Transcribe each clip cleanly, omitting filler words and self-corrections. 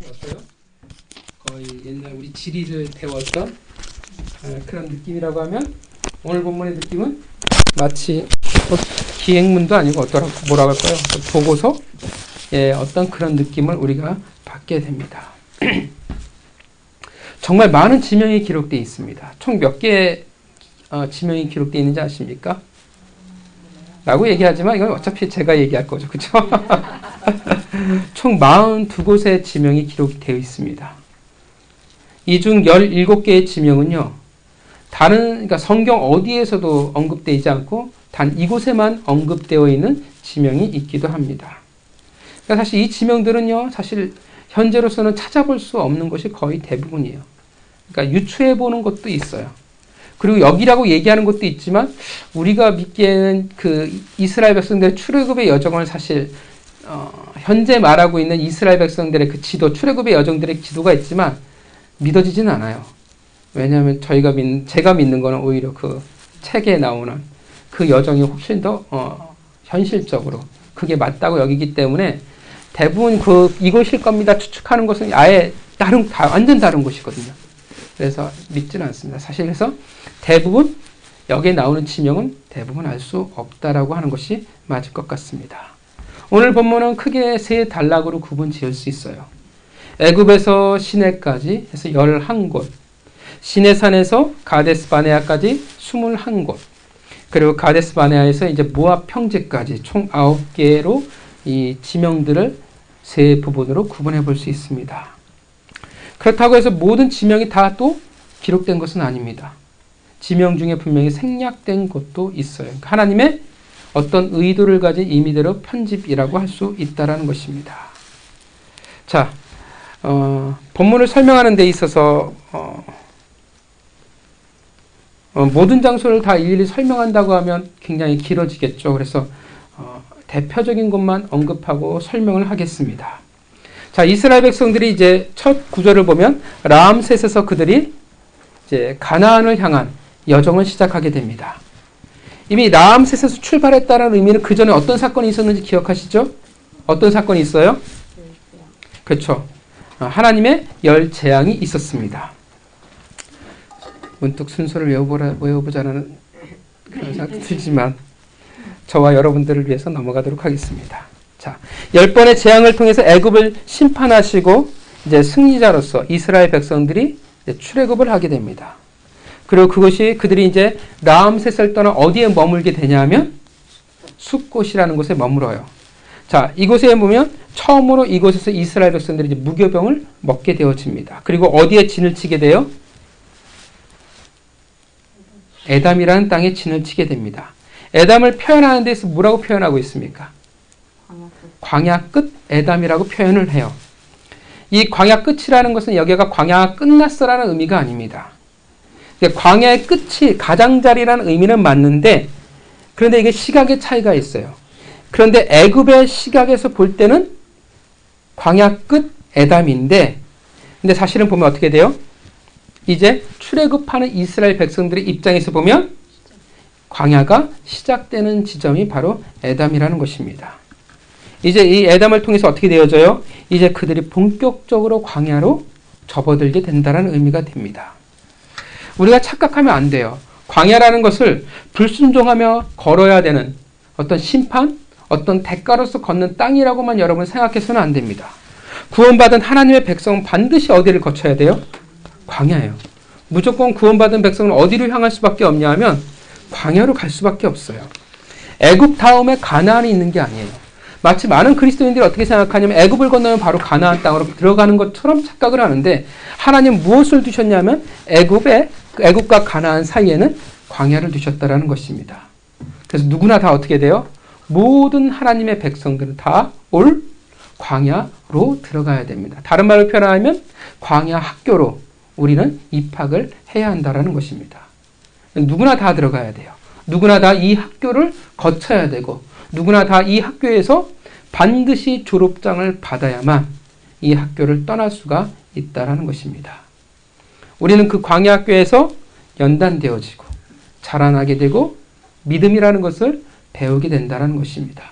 어때요? 거의 옛날 우리 지리를 배웠던 그런 느낌이라고 하면 오늘 본문의 느낌은 마치 기행문도 아니고 뭐라고 할까요? 보고서의 어떤 그런 느낌을 우리가 받게 됩니다. 정말 많은 지명이 기록되어 있습니다. 총 몇 개의 지명이 기록되어 있는지 아십니까? 라고 얘기하지만 이건 어차피 제가 얘기할 거죠. 그렇죠? 총 42곳의 지명이 기록되어 있습니다. 이 중 17개의 지명은요. 그러니까 성경 어디에서도 언급되지 않고 단 이곳에만 언급되어 있는 지명이 있기도 합니다. 그러니까 사실 이 지명들은요. 사실 현재로서는 찾아볼 수 없는 것이 거의 대부분이에요. 그러니까 유추해 보는 것도 있어요. 그리고 여기라고 얘기하는 것도 있지만 우리가 믿기에는 그 이스라엘 백성들의 출애굽의 여정을 사실 현재 말하고 있는 이스라엘 백성들의 그 지도, 출애굽의 여정들의 지도가 있지만 믿어지진 않아요. 왜냐하면 제가 믿는 거는 오히려 그 책에 나오는 그 여정이 훨씬 더 현실적으로 그게 맞다고 여기기 때문에 대부분 이곳일 겁니다 추측하는 것은 아예 완전 다른 곳이거든요. 그래서 믿지는 않습니다. 사실 그래서 대부분 여기에 나오는 지명은 대부분 알 수 없다라고 하는 것이 맞을 것 같습니다. 오늘 본문은 크게 세 단락으로 구분 지을 수 있어요. 애굽에서 시내까지 해서 11곳, 시내산에서 가데스 바네아까지 21곳, 그리고 가데스 바네아에서 이제 모압 평지까지 총 9개로 이 지명들을 세 부분으로 구분해 볼 수 있습니다. 그렇다고 해서 모든 지명이 다 또 기록된 것은 아닙니다. 지명 중에 분명히 생략된 것도 있어요. 그러니까 하나님의 어떤 의도를 가진 임의대로 편집이라고 할 수 있다는 것입니다. 자, 본문을 설명하는 데 있어서 모든 장소를 다 일일이 설명한다고 하면 굉장히 길어지겠죠. 그래서 대표적인 것만 언급하고 설명을 하겠습니다. 자, 이스라엘 백성들이 이제 첫 구절을 보면 라암셋에서 그들이 이제 가나안을 향한 여정을 시작하게 됩니다. 이미 라암셋에서 출발했다는 의미는 그 전에 어떤 사건이 있었는지 기억하시죠? 어떤 사건이 있어요? 그렇죠. 하나님의 열 재앙이 있었습니다. 문득 순서를 외워보자는 그런 생각도 들지만 저와 여러분들을 위해서 넘어가도록 하겠습니다. 자, 10번의 재앙을 통해서 애굽을 심판하시고 이제 승리자로서 이스라엘 백성들이 이제 출애굽을 하게 됩니다. 그리고 그것이 그들이 이제 라암셋을 떠나 어디에 머물게 되냐면 숫곳이라는 곳에 머물어요. 자, 이곳에 보면 처음으로 이곳에서 이스라엘 백성들이 이제 무교병을 먹게 되어집니다. 그리고 어디에 진을 치게 돼요? 에담이라는 땅에 진을 치게 됩니다. 에담을 표현하는 데서 뭐라고 표현하고 있습니까? 광야 끝 에담이라고 표현을 해요. 이 광야 끝이라는 것은 여기가 광야가 끝났어라는 의미가 아닙니다. 광야의 끝이 가장자리라는 의미는 맞는데 그런데 이게 시각의 차이가 있어요. 그런데 애굽의 시각에서 볼 때는 광야 끝 에담인데 근데 사실은 보면 어떻게 돼요? 이제 출애굽하는 이스라엘 백성들의 입장에서 보면 광야가 시작되는 지점이 바로 에담이라는 것입니다. 이제 이 에담을 통해서 어떻게 되어져요? 이제 그들이 본격적으로 광야로 접어들게 된다는 의미가 됩니다. 우리가 착각하면 안 돼요. 광야라는 것을 불순종하며 걸어야 되는 어떤 심판, 어떤 대가로서 걷는 땅이라고만 여러분 생각해서는 안 됩니다. 구원받은 하나님의 백성은 반드시 어디를 거쳐야 돼요? 광야예요. 무조건 구원받은 백성은 어디로 향할 수밖에 없냐 하면 광야로 갈 수밖에 없어요. 애굽 다음에 가나안이 있는 게 아니에요. 마치 많은 그리스도인들이 어떻게 생각하냐면 애굽을 건너면 바로 가나안 땅으로 들어가는 것처럼 착각을 하는데 하나님 무엇을 두셨냐면 애굽과 가나안 사이에는 광야를 두셨다라는 것입니다. 그래서 누구나 다 어떻게 돼요? 모든 하나님의 백성들은 다 올 광야로 들어가야 됩니다. 다른 말로 표현하면 광야 학교로 우리는 입학을 해야 한다는 것입니다. 누구나 다 들어가야 돼요. 누구나 다 이 학교를 거쳐야 되고 누구나 다 이 학교에서 반드시 졸업장을 받아야만 이 학교를 떠날 수가 있다는 것입니다. 우리는 그 광야 학교에서 연단되어지고 자라나게 되고 믿음이라는 것을 배우게 된다는 것입니다.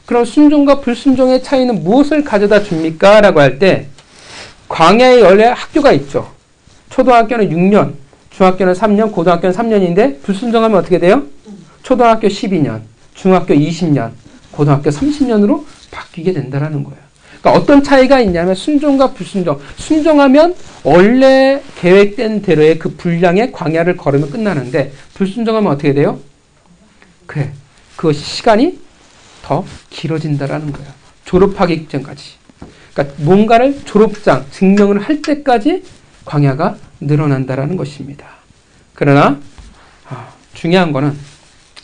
그럼 순종과 불순종의 차이는 무엇을 가져다 줍니까? 라고 할 때 광야에 원래 학교가 있죠. 초등학교는 6년, 중학교는 3년, 고등학교는 3년인데 불순종하면 어떻게 돼요? 초등학교 12년, 중학교 20년, 고등학교 30년으로 바뀌게 된다는 거예요. 그러니까 어떤 차이가 있냐면 순종과 불순종. 순종하면 원래 계획된 대로의 그 분량의 광야를 걸으면 끝나는데 불순종하면 어떻게 돼요? 그래, 그 시간이 더 길어진다라는 거예요. 졸업하기 직전까지. 그러니까 뭔가를 졸업장, 증명을 할 때까지 광야가 늘어난다라는 것입니다. 그러나 중요한 거는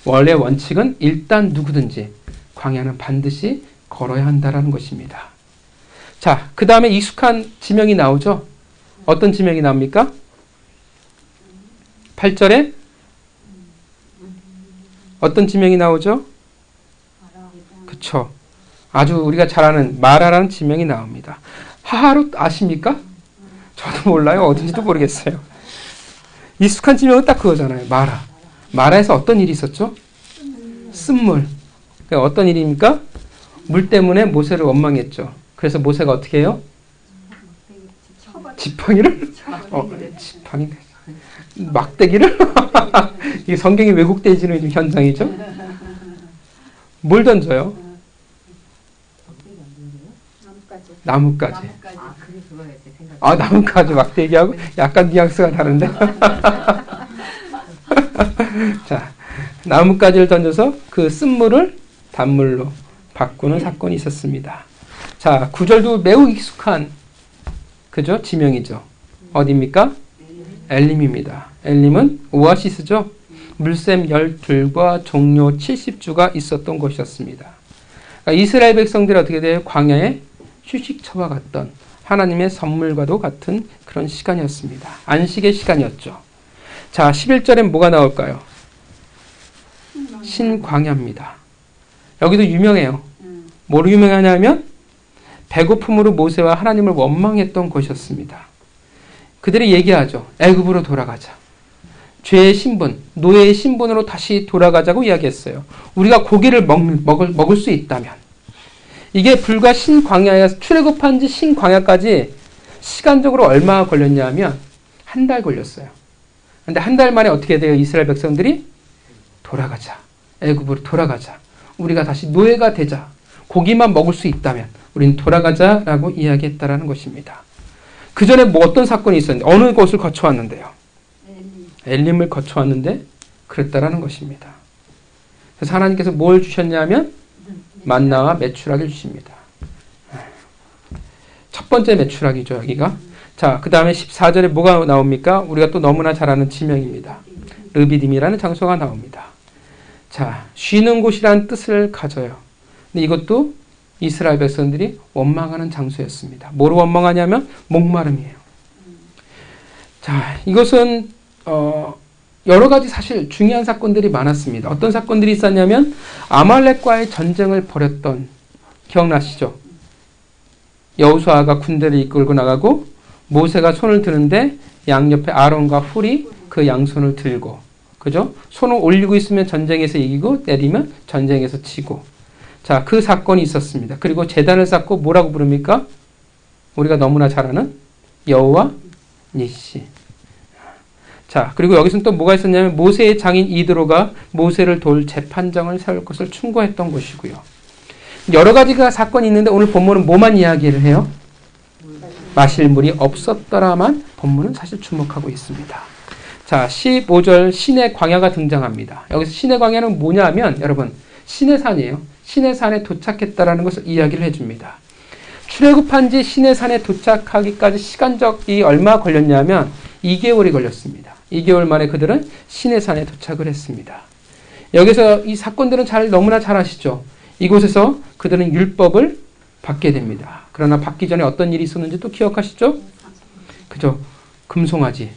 원래 원칙은 일단 누구든지 광야는 반드시 걸어야 한다라는 것입니다. 자, 그 다음에 익숙한 지명이 나오죠? 어떤 지명이 나옵니까? 8절에 어떤 지명이 나오죠? 그쵸. 아주 우리가 잘 아는 마라라는 지명이 나옵니다. 하하롯 아십니까? 저도 몰라요. 어딘지도 모르겠어요. 익숙한 지명은 딱 그거잖아요. 마라. 마라에서 어떤 일이 있었죠? 쓴물. 그러니까 어떤 일입니까? 물 때문에 모세를 원망했죠. 그래서 모세가 어떻게 해요? 지팡이를? 지팡이. 막대기를? 이게 성경이 왜곡되어지는 현상이죠? 뭘 던져요? 나뭇가지. 나뭇가지 막대기하고 약간 뉘앙스가 다른데? 자, 나뭇가지를 던져서 그 쓴물을 단물로 바꾸는 사건이 있었습니다. 자, 9절도 매우 익숙한 그죠? 지명이죠. 어디입니까? 엘림입니다. 엘림은 오아시스죠. 물샘 12과 종료 70주가 있었던 곳이었습니다. 그러니까 이스라엘 백성들이 어떻게 돼요? 광야에 휴식처와 같던 하나님의 선물과도 같은 그런 시간이었습니다. 안식의 시간이었죠. 자, 11절엔 뭐가 나올까요? 신광야입니다. 여기도 유명해요. 뭐로 유명하냐면 배고픔으로 모세와 하나님을 원망했던 곳이었습니다. 그들이 얘기하죠. 애굽으로 돌아가자. 죄의 신분, 노예의 신분으로 다시 돌아가자고 이야기했어요. 우리가 고기를 먹을 수 있다면. 이게 불과 신광야에서 출애굽한 지 신광야까지 시간적으로 얼마나 걸렸냐면 한 달 걸렸어요. 근데 한 달 만에 어떻게 돼요? 이스라엘 백성들이 돌아가자. 애굽으로 돌아가자. 우리가 다시 노예가 되자. 고기만 먹을 수 있다면 우리는 돌아가자라고 이야기했다라는 것입니다. 그 전에 뭐 어떤 사건이 있었는데 어느 곳을 거쳐왔는데요? 엘림을 거쳐왔는데 그랬다라는 것입니다. 그래서 하나님께서 뭘 주셨냐면 만나와 메추라기를 주십니다. 첫 번째 메추라기죠, 여기가. 자, 그 다음에 14절에 뭐가 나옵니까? 우리가 또 너무나 잘 아는 지명입니다. 르비딤이라는 장소가 나옵니다. 자, 쉬는 곳이라는 뜻을 가져요. 근데 이것도 이스라엘 백성들이 원망하는 장소였습니다. 뭐로 원망하냐면 목마름이에요. 자, 이것은 여러 가지 사실 중요한 사건들이 많았습니다. 어떤 사건들이 있었냐면 아말렉과의 전쟁을 벌였던 기억나시죠? 여호수아가 군대를 이끌고 나가고 모세가 손을 드는데 양옆에 아론과 훌이 그 양손을 들고, 그죠? 손을 올리고 있으면 전쟁에서 이기고 내리면 전쟁에서 지고. 자, 그 사건이 있었습니다. 그리고 제단을 쌓고 뭐라고 부릅니까? 우리가 너무나 잘 아는 여호와 니시. 자, 그리고 여기서는 또 뭐가 있었냐면 모세의 장인 이드로가 모세를 도울 재판장을 세울 것을 충고했던 것이고요. 여러 가지가 사건이 있는데 오늘 본문은 뭐만 이야기를 해요? 마실 물이 없었더라만 본문은 사실 주목하고 있습니다. 자, 15절 신의 광야가 등장합니다. 여기서 신의 광야는 뭐냐 하면 여러분 신의 산이에요. 신의 산에 도착했다라는 것을 이야기를 해줍니다. 출애굽한 지 신의 산에 도착하기까지 시간적이 얼마 걸렸냐면 2개월이 걸렸습니다. 2개월 만에 그들은 신의 산에 도착을 했습니다. 여기서 이 사건들은 너무나 잘 아시죠? 이곳에서 그들은 율법을 받게 됩니다. 그러나 받기 전에 어떤 일이 있었는지 또 기억하시죠? 그죠? 금송아지.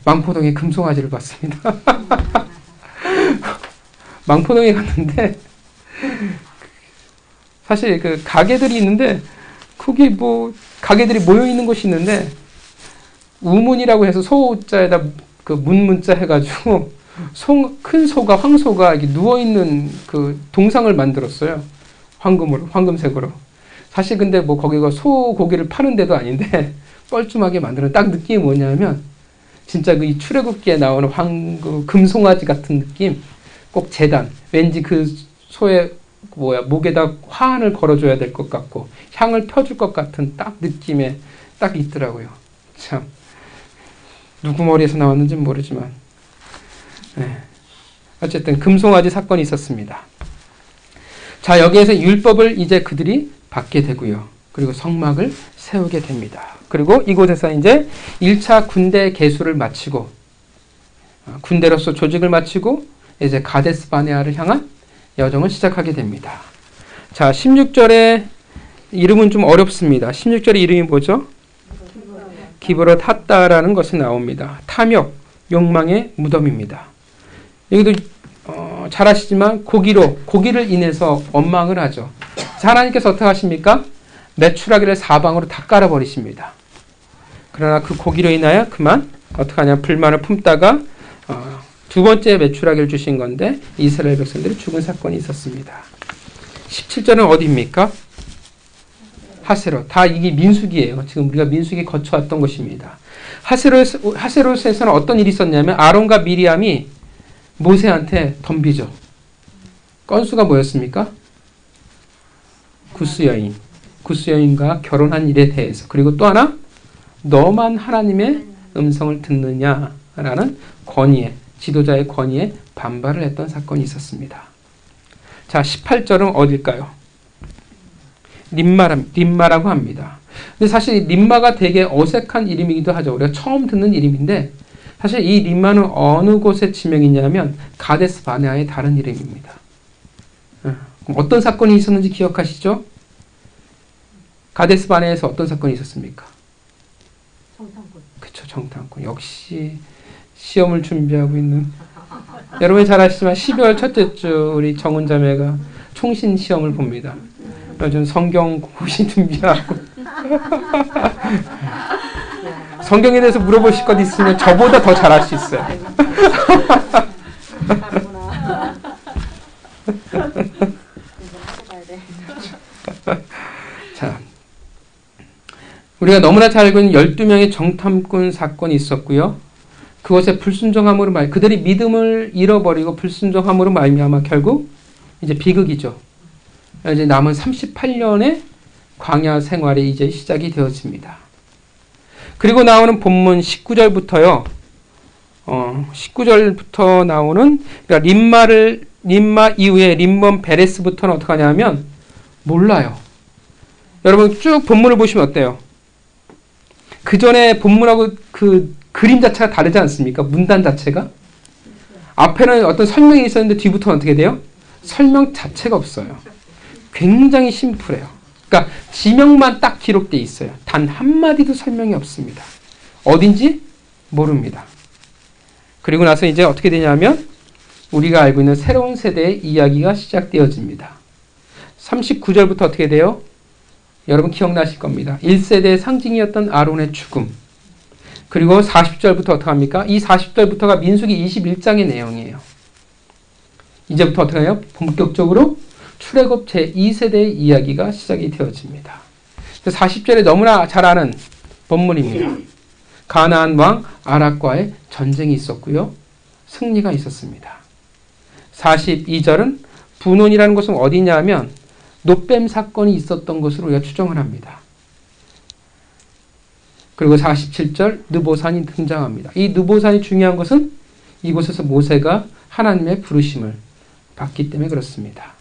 망포동에 금송아지를 봤습니다. 망포동에 갔는데 사실 그 가게들이 있는데 거기 뭐 가게들이 모여 있는 곳이 있는데 우문이라고 해서 소자에다 그 문문자 해가지고 큰 소가 황소가 이렇게 누워 있는 그 동상을 만들었어요. 황금색으로. 사실 근데 뭐 거기가 소고기를 파는 데도 아닌데 뻘쭘하게 만드는 딱 느낌이 뭐냐면 진짜 그 이 출애굽기에 나오는 그 금송아지 같은 느낌. 꼭 제단. 왠지 그 소의 목에다 화환을 걸어줘야 될 것 같고 향을 펴줄 것 같은 딱 느낌에 딱 있더라고요. 참 누구 머리에서 나왔는지는 모르지만 네. 어쨌든 금송아지 사건이 있었습니다. 자, 여기에서 율법을 이제 그들이 받게 되고요. 그리고 성막을 세우게 됩니다. 그리고 이곳에서 이제 1차 군대 개수를 마치고 군대로서 조직을 마치고 이제 가데스 바네아를 향한 여정을 시작하게 됩니다. 자, 16절의 이름은 좀 어렵습니다. 16절의 이름이 뭐죠? 기브롯 핫다라는 것이 나옵니다. 탐욕, 욕망의 무덤입니다. 여기도 잘 아시지만 고기를 인해서 원망을 하죠. 하나님께서 어떻게 하십니까? 메추라기를 사방으로 다 깔아버리십니다. 그러나 그 고기로 인하여 그만 어떻게 하냐 불만을 품다가 두 번째 메추라기를 주신 건데 이스라엘 백성들이 죽은 사건이 있었습니다. 17절은 어디입니까? 하세롯. 다 이게 민수기예요. 지금 우리가 민수기 거쳐왔던 것입니다. 하세롯에서는 어떤 일이 있었냐면 아론과 미리암이 모세한테 덤비죠. 건수가 뭐였습니까? 구스 여인과 결혼한 일에 대해서. 그리고 또 하나 너만 하나님의 음성을 듣느냐라는 지도자의 권위에 반발을 했던 사건이 있었습니다. 자, 18절은 어딜까요? 림마라고 합니다. 근데 사실 림마가 되게 어색한 이름이기도 하죠. 우리가 처음 듣는 이름인데 사실 이 림마는 어느 곳의 지명이냐면 가데스 바네아의 다른 이름입니다. 그럼 어떤 사건이 있었는지 기억하시죠? 가데스 바네아에서 어떤 사건이 있었습니까? 정탐꾼. 그쵸, 정탐꾼. 역시 시험을 준비하고 있는 여러분이 잘 아시지만 12월 첫째 주 우리 정은 자매가 총신 시험을 봅니다. 요즘 성경 고시 준비하고 성경에 대해서 물어보실 것 있으면 저보다 더 잘할 수 있어요. 자, 우리가 너무나 잘 알고 있는 12명의 정탐꾼 사건이 있었고요. 그것의 불순종함으로 그들이 믿음을 잃어버리고 불순종함으로 말미암아 결국 이제 비극이죠. 이제 남은 38년의 광야 생활이 이제 시작이 되어집니다. 그리고 나오는 본문 19절부터요. 19절부터 나오는 그러니까 림마 이후에 림몬 베레스부터는 어떻게 하냐면 몰라요. 여러분 쭉 본문을 보시면 어때요? 그 전에 본문하고 그 그림 자체가 다르지 않습니까? 문단 자체가 앞에는 어떤 설명이 있었는데 뒤부터는 어떻게 돼요? 설명 자체가 없어요. 굉장히 심플해요. 그러니까 지명만 딱 기록되어 있어요. 단 한마디도 설명이 없습니다. 어딘지 모릅니다. 그리고 나서 이제 어떻게 되냐면 우리가 알고 있는 새로운 세대의 이야기가 시작되어집니다. 39절부터 어떻게 돼요? 여러분 기억나실 겁니다. 1세대의 상징이었던 아론의 죽음. 그리고 40절부터 어떻게 합니까? 이 40절부터가 민수기 21장의 내용이에요. 이제부터 어떻게 해요? 본격적으로 출애굽 제2세대의 이야기가 시작이 되어집니다. 40절에 너무나 잘 아는 본문입니다. 가나안 왕 아락과의 전쟁이 있었고요. 승리가 있었습니다. 42절은 분원이라는 곳은 어디냐면 노뱀 사건이 있었던 것으로 우리가 추정을 합니다. 그리고 47절 느보산이 등장합니다. 이 느보산이 중요한 것은 이곳에서 모세가 하나님의 부르심을 받기 때문에 그렇습니다.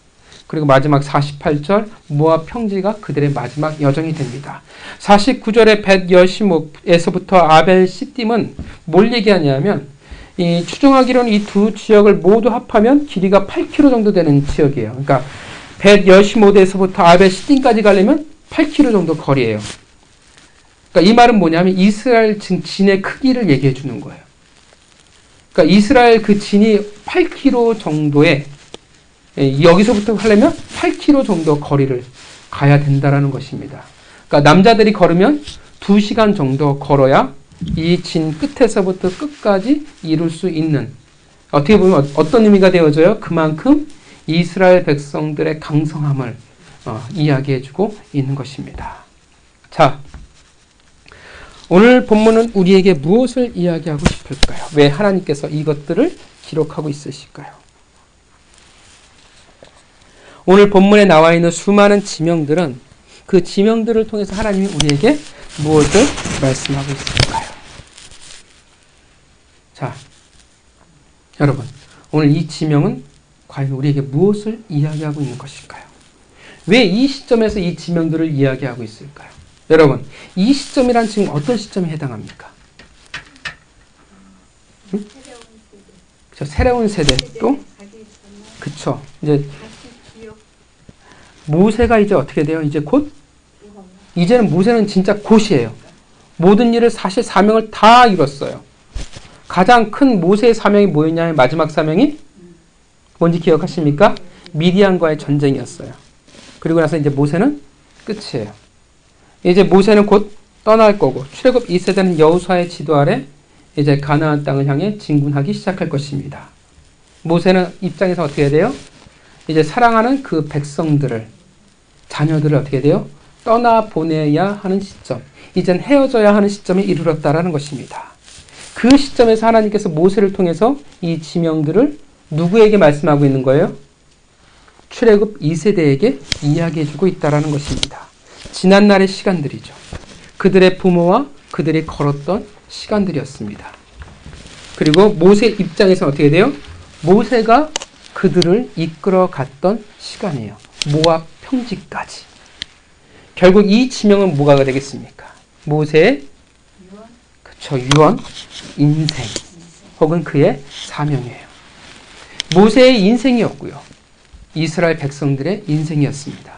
그리고 마지막 48절 모압 평지가 그들의 마지막 여정이 됩니다. 49절의 벳 여시목에서부터 아벨 시딤은 뭘 얘기하냐면 이 추정하기로는 이 두 지역을 모두 합하면 길이가 8km 정도 되는 지역이에요. 그러니까 벳 여시못에서부터 아벨 시딤까지 가려면 8km 정도 거리예요. 그러니까 이 말은 뭐냐면 이스라엘 진의 크기를 얘기해 주는 거예요. 그러니까 이스라엘 그 진이 8km 정도의 여기서부터 하려면 8km 정도 거리를 가야 된다라는 것입니다. 그러니까 남자들이 걸으면 2시간 정도 걸어야 이 진 끝에서부터 끝까지 이룰 수 있는 어떻게 보면 어떤 의미가 되어져요? 그만큼 이스라엘 백성들의 강성함을 이야기해주고 있는 것입니다. 자, 오늘 본문은 우리에게 무엇을 이야기하고 싶을까요? 왜 하나님께서 이것들을 기록하고 있으실까요? 오늘 본문에 나와 있는 수많은 지명들은 그 지명들을 통해서 하나님이 우리에게 무엇을 말씀하고 있을까요? 자, 여러분, 오늘 이 지명은 과연 우리에게 무엇을 이야기하고 있는 것일까요? 왜 이 시점에서 이 지명들을 이야기하고 있을까요? 여러분, 이 시점이란 지금 어떤 시점에 해당합니까? 응? 그쵸, 새로운 세대 또? 그쵸. 이제 모세가 이제 어떻게 돼요? 이제 곧? 이제는 모세는 진짜 곧이에요. 모든 일을 사실 사명을 다 이뤘어요. 가장 큰 모세의 사명이 뭐였냐면 마지막 사명이 뭔지 기억하십니까? 미디안과의 전쟁이었어요. 그리고 나서 이제 모세는 끝이에요. 이제 모세는 곧 떠날 거고 출애굽 2세대는 여호수아의 지도 아래 이제 가나안 땅을 향해 진군하기 시작할 것입니다. 모세는 입장에서 어떻게 해야 돼요? 이제 사랑하는 그 백성들을 자녀들을 어떻게 돼요? 떠나보내야 하는 시점, 이젠 헤어져야 하는 시점에 이르렀다라는 것입니다. 그 시점에서 하나님께서 모세를 통해서 이 지명들을 누구에게 말씀하고 있는 거예요? 출애굽 2세대에게 이야기해주고 있다는 것입니다. 지난날의 시간들이죠. 그들의 부모와 그들이 걸었던 시간들이었습니다. 그리고 모세 입장에서는 어떻게 돼요? 모세가 그들을 이끌어 갔던 시간이에요. 모압 평지까지. 결국 이 지명은 뭐가 되겠습니까? 모세의 유언, 인생 혹은 그의 사명이에요. 모세의 인생이었고요. 이스라엘 백성들의 인생이었습니다.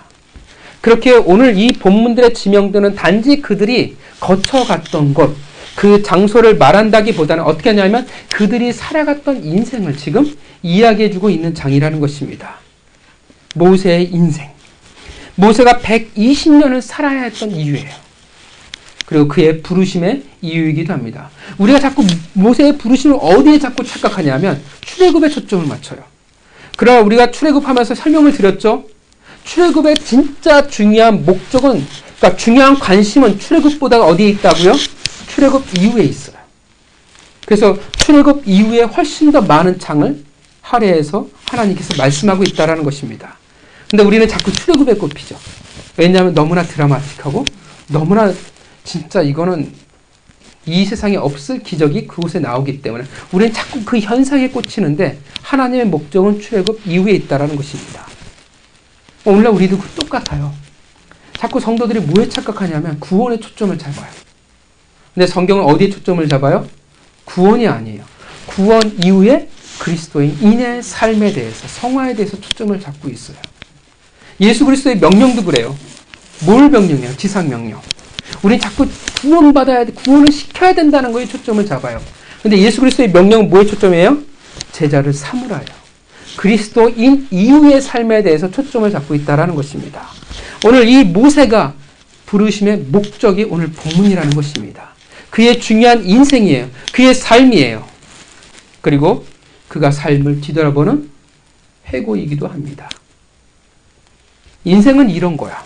그렇게 오늘 이 본문들의 지명들은 단지 그들이 거쳐갔던 곳, 그 장소를 말한다기보다는 어떻게 하냐면 그들이 살아갔던 인생을 지금 이야기해주고 있는 장이라는 것입니다. 모세의 인생. 모세가 120년을 살아야 했던 이유예요. 그리고 그의 부르심의 이유이기도 합니다. 우리가 자꾸 모세의 부르심을 어디에 자꾸 착각하냐면 출애굽에 초점을 맞춰요. 그러나 우리가 출애굽하면서 설명을 드렸죠. 출애굽의 진짜 중요한 목적은, 그러니까 중요한 관심은 출애굽보다 어디에 있다고요? 출애굽 이후에 있어요. 그래서 출애굽 이후에 훨씬 더 많은 장을 할애해서 하나님께서 말씀하고 있다는 것입니다. 근데 우리는 자꾸 출애굽에 꼽히죠. 왜냐하면 너무나 드라마틱하고 너무나 진짜 이거는 이 세상에 없을 기적이 그곳에 나오기 때문에 우리는 자꾸 그 현상에 꽂히는데 하나님의 목적은 출애굽 이후에 있다는 것입니다. 오늘날 우리도 똑같아요. 자꾸 성도들이 뭐에 착각하냐면 구원에 초점을 잡아요. 근데 성경은 어디에 초점을 잡아요? 구원이 아니에요. 구원 이후에 그리스도인의 삶에 대해서, 성화에 대해서 초점을 잡고 있어요. 예수 그리스도의 명령도 그래요. 뭘 명령해요? 지상명령. 우리는 자꾸 구원받아야 돼, 구원을 시켜야 된다는 거에 초점을 잡아요. 근데 예수 그리스도의 명령은 뭐에 초점이에요? 제자를 삼으라요. 그리스도인 이후의 삶에 대해서 초점을 잡고 있다는 것입니다. 오늘 이 모세가 부르심의 목적이 오늘 본문이라는 것입니다. 그의 중요한 인생이에요. 그의 삶이에요. 그리고 그가 삶을 뒤돌아보는 회고이기도 합니다. 인생은 이런 거야.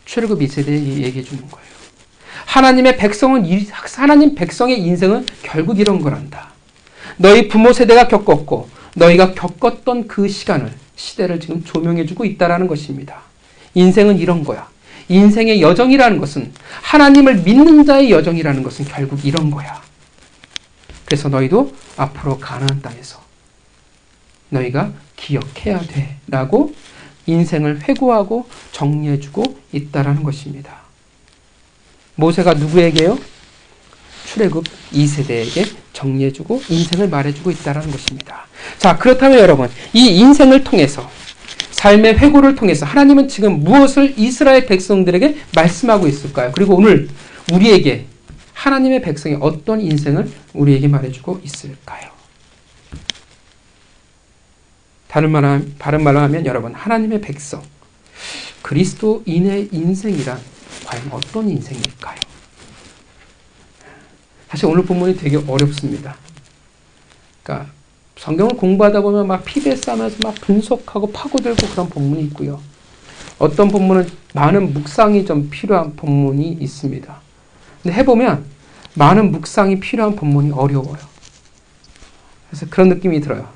출애굽 2세대에 얘기해 주는 거예요. 하나님 백성의 인생은 결국 이런 거란다. 너희 부모 세대가 겪었고 너희가 겪었던 그 시대를 지금 조명해 주고 있다는 것입니다. 인생은 이런 거야. 인생의 여정이라는 것은, 하나님을 믿는 자의 여정이라는 것은 결국 이런 거야. 그래서 너희도 앞으로 가나안 땅에서 너희가 기억해야 돼 라고 인생을 회고하고 정리해주고 있다는 것입니다. 모세가 누구에게요? 출애굽 2세대에게 정리해주고 인생을 말해주고 있다는 것입니다. 자, 그렇다면 여러분, 이 인생을 통해서, 삶의 회고를 통해서 하나님은 지금 무엇을 이스라엘 백성들에게 말씀하고 있을까요? 그리고 오늘 우리에게, 하나님의 백성이 어떤 인생을 우리에게 말해주고 있을까요? 다른 말로 하면 여러분, 하나님의 백성, 그리스도인의 인생이란 과연 어떤 인생일까요? 사실 오늘 본문이 되게 어렵습니다. 그러니까 성경을 공부하다 보면 막 피베스 하면서 막 분석하고 파고들고 그런 본문이 있고요. 어떤 본문은 많은 묵상이 좀 필요한 본문이 있습니다. 근데 해보면 많은 묵상이 필요한 본문이 어려워요. 그래서 그런 느낌이 들어요.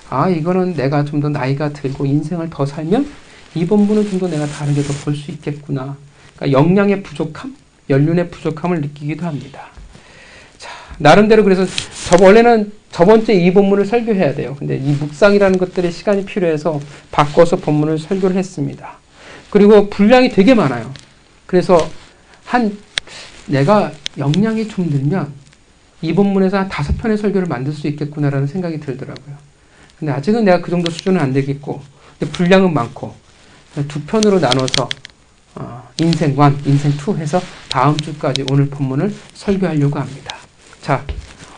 아, 이거는 내가 좀 더 나이가 들고 인생을 더 살면 이 본문은 좀 더 내가 다르게 더 볼 수 있겠구나. 그러니까 역량의 부족함, 연륜의 부족함을 느끼기도 합니다. 자, 나름대로 그래서 원래는 저번 주에 이 본문을 설교해야 돼요. 근데 이 묵상이라는 것들의 시간이 필요해서 바꿔서 본문을 설교를 했습니다. 그리고 분량이 되게 많아요. 그래서 내가 역량이 좀 늘면 이 본문에서 한 5편의 설교를 만들 수 있겠구나라는 생각이 들더라고요. 근데 아직은 내가 그 정도 수준은 안 되겠고, 근데 분량은 많고, 2편으로 나눠서 인생 1, 인생 2 해서 다음 주까지 오늘 본문을 설교하려고 합니다. 자,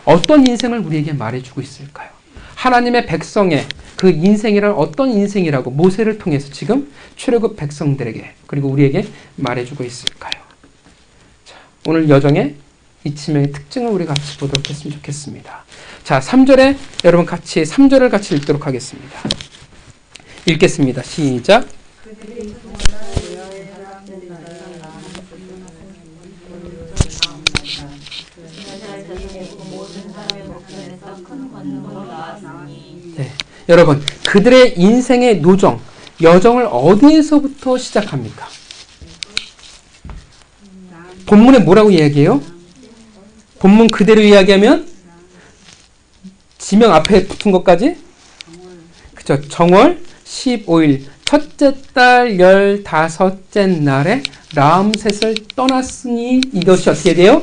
어떤 인생을 우리에게 말해주고 있을까요? 하나님의 백성의 그 인생이란 어떤 인생이라고 모세를 통해서 지금 출애굽 백성들에게 그리고 우리에게 말해주고 있을까요? 자, 오늘 여정의 이 지명의 특징을 우리 같이 보도록 했으면 좋겠습니다. 자, 3절에 여러분 같이 3절을 같이 읽도록 하겠습니다. 읽겠습니다. 시작. 네, 여러분 그들의 인생의 노정, 여정을 어디에서부터 시작합니까? 본문에 뭐라고 이야기해요? 본문 그대로 이야기하면 지명 앞에 붙은 것까지 그죠? 정월 15일 첫째 달 15째 날에 라암셋을 떠났으니 이것이 어떻게 돼요?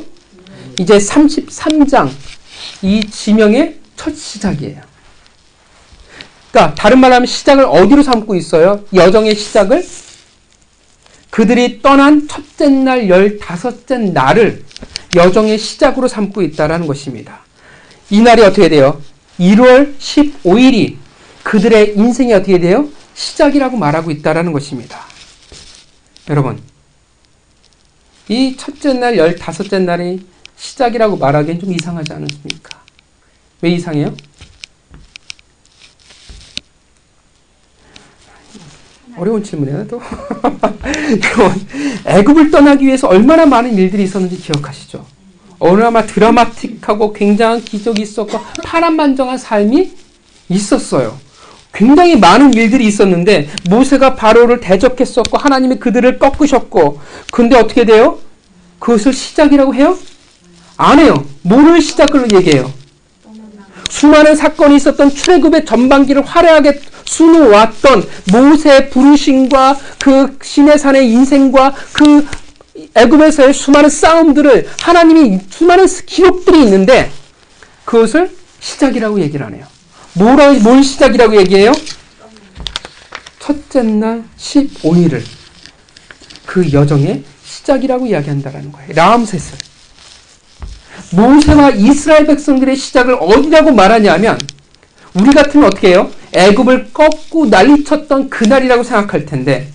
이제 33장 이 지명의 첫 시작이에요. 그러니까 다른 말로 하면 시작을 어디로 삼고 있어요? 여정의 시작을 그들이 떠난 첫째 날 15째 날을 여정의 시작으로 삼고 있다는 것입니다. 이 날이 어떻게 돼요? 1월 15일이 그들의 인생이 어떻게 돼요? 시작이라고 말하고 있다는 것입니다. 여러분, 이 첫째 날 15째 날이 시작이라고 말하기엔 좀 이상하지 않습니까? 왜 이상해요? 어려운 질문이에요, 또. 애굽을 떠나기 위해서 얼마나 많은 일들이 있었는지 기억하시죠? 얼마나 드라마틱하고 굉장한 기적이 있었고 파란만장한 삶이 있었어요. 굉장히 많은 일들이 있었는데 모세가 바로를 대적했었고 하나님이 그들을 꺾으셨고 근데 어떻게 돼요? 그것을 시작이라고 해요? 안 해요. 뭐를 시작으로 얘기해요? 수많은 사건이 있었던 출애굽의 전반기를 화려하게 수놓았던 모세의 부르심과 그 시내산의 인생과 그 애굽에서의 수많은 싸움들을 하나님이 수많은 기록들이 있는데 그것을 시작이라고 얘기를 안 해요. 뭘 시작이라고 얘기해요? 첫째 날 15일을 그 여정의 시작이라고 이야기한다는 거예요. 라암셋을. 모세와 이스라엘 백성들의 시작을 어디라고 말하냐면 우리 같으면 어떻게 해요? 애굽을 꺾고 난리쳤던 그날이라고 생각할 텐데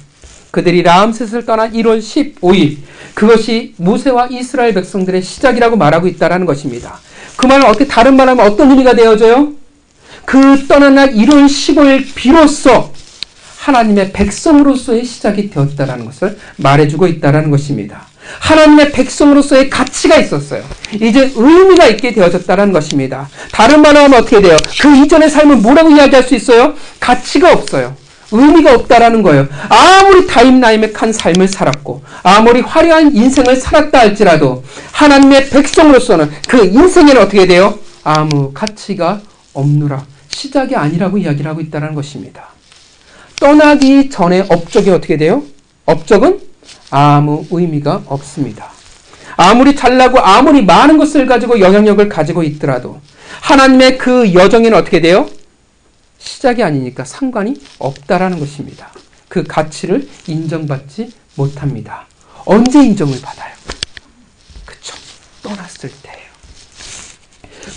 그들이 라암셋을 떠난 1월 15일 그것이 모세와 이스라엘 백성들의 시작이라고 말하고 있다는 것입니다. 그 말은 어떻게 다른 말하면 어떤 의미가 되어져요? 그 떠난 날 1월 15일 비로소 하나님의 백성으로서의 시작이 되었다는 것을 말해주고 있다는 것입니다. 하나님의 백성으로서의 가치가 있었어요. 이제 의미가 있게 되어졌다는 것입니다. 다른 말로 하면 어떻게 돼요? 그 이전의 삶은 뭐라고 이야기할 수 있어요? 가치가 없어요. 의미가 없다라는 거예요. 아무리 다임나임한 삶을 살았고 아무리 화려한 인생을 살았다 할지라도 하나님의 백성으로서는 그 인생에는 어떻게 돼요? 아무 가치가 없노라. 시작이 아니라고 이야기를 하고 있다는 것입니다. 떠나기 전에 업적이 어떻게 돼요? 업적은 아무 의미가 없습니다. 아무리 잘나고 아무리 많은 것을 가지고 영향력을 가지고 있더라도 하나님의 그 여정에는 어떻게 돼요? 시작이 아니니까 상관이 없다라는 것입니다. 그 가치를 인정받지 못합니다. 언제 인정을 받아요? 그쵸? 떠났을 때예요.